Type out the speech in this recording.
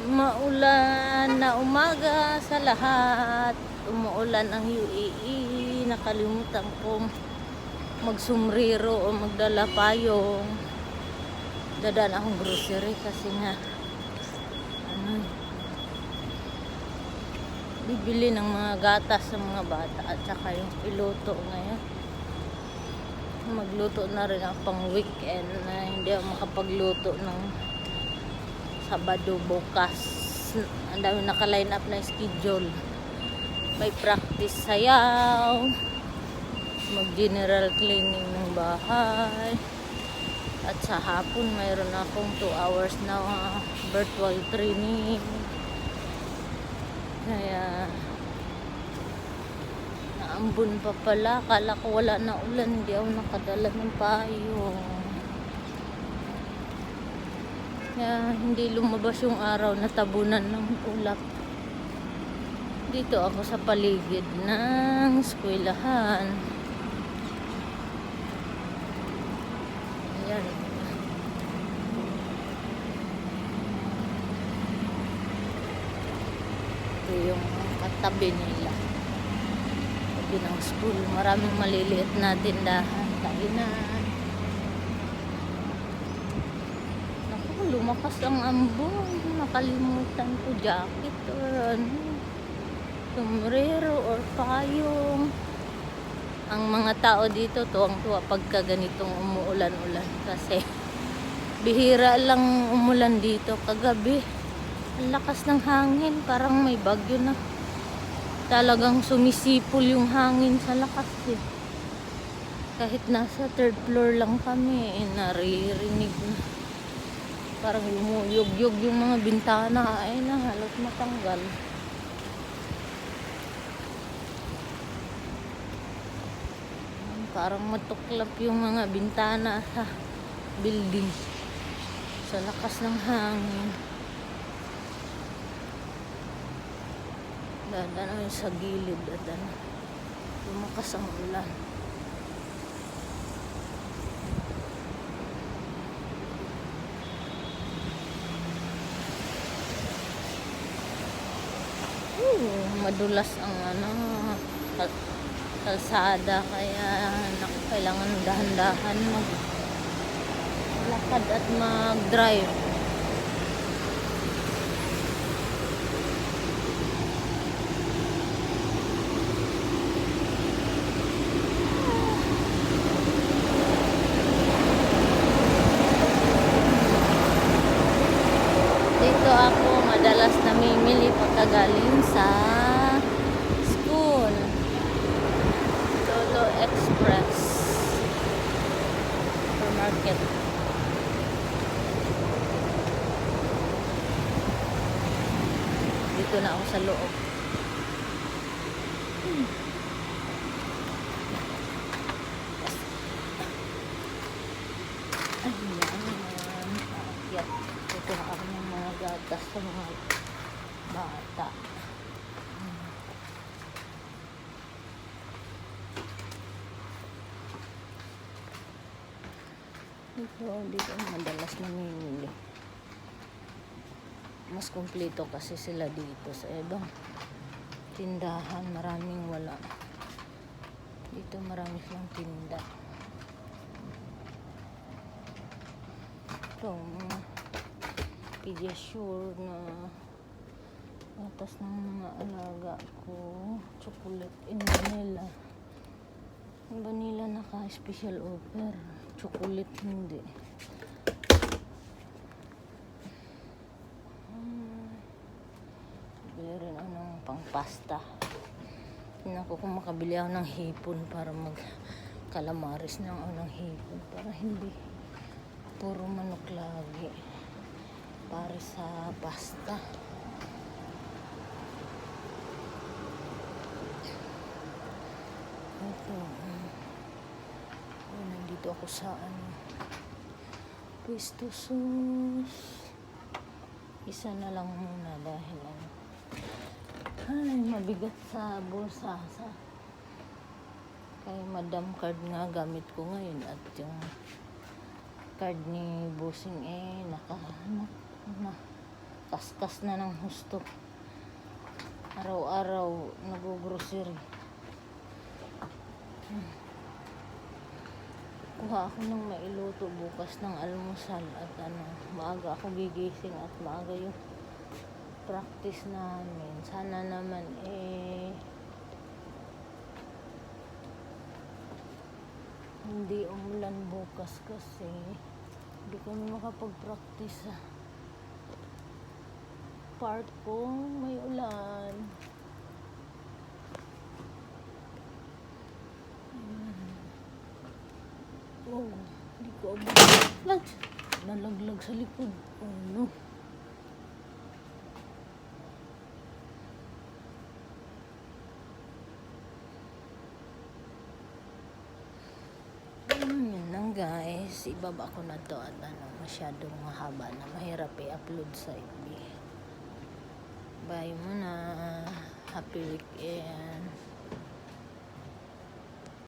Maulan na umaga sa lahat. Umuulan ang UAE. Nakalimutan kong magsumrero o magdala payong. Dadaan akong grocery kasi nga bibili ng mga gatas sa mga bata at saka yung piloto ngayon. Magluto na rin ako pang weekend na hindi ako makapagluto ng Sabado bukas. Ang dami naka-line up na schedule. May practice sayaw, mag-general cleaning ng bahay, at sa hapon mayroon akong 2 hours na virtual training. Kaya naambon pa pala. Kala ko wala na ulan, hindi ako nakadala ng payong. Kaya hindi lumabas yung araw na tabunan ng ulap. Dito ako sa paligid ng eskwelahan. Ayan. Ito yung katabi nila. Katabi ng school. Maraming maliliit na tindahan. Kainan. Lumakas ang ambon. Nakalimutan ko jacket or sombrero or payong. Ang mga tao dito tuwang-tuwa pagka ganitong umuulan-ulan kasi bihira lang umulan dito. Kagabi ang lakas ng hangin, parang may bagyo na. Talagang sumisipol yung hangin sa lakas eh. Kahit nasa 3rd floor lang kami naririnig na. Parang lumuyog-yog yung mga bintana. Ay na, halos matanggal. Parang matuklap yung mga bintana sa building. Sa lakas ng hangin. Dadaan sa gilid. Lumakas ang ulan. Madulas ang kalsada kaya kailangan dahan-dahan maglakad at mag-drive. Dito ako madalas namimili pagkagaling sa school. Lolo Express Supermarket. Dito na ako sa loob. Ayan. Akyat. Ito na ako ng mga gatas sa mga bata. Dito madalas namimili. Mas kumpleto kasi sila dito sa ibang tindahan. Maraming wala. Dito marami silang tinda. Ito mga Pediasure na gatas ng mga alaga ko. Chocolate in vanilla. Yung vanilla naka-special offer. Chocolate hindi. Bili rin ako ng pang pasta. Tingnan ko kung makabili ako ng hipon para mag-calamares ng ng hipon. Para hindi puro manok lagi. Para sa pasta. Ito. Nandito ako sa Pwesto Sus. Isa na lang muna dahil ay mabigat sa bulsa kay Madam Card nga gamit ko ngayon at yung card ni Bossing kaskas na ng husto. Araw-araw nag-grocery. Kuha ako ng mailuto bukas ng almusal at maaga ako gigising at maaga yung practice namin. Sana naman hindi umulan bukas kasi hindi kami makapag-practice sa park kung may ulan. Oh, hindi ko abot. Nalaglag sa likod. Oh no. Yun lang guys, ibaba ko na to at masyadong mahaba na mahirap i-upload sa FB. Bye muna. Happy weekend.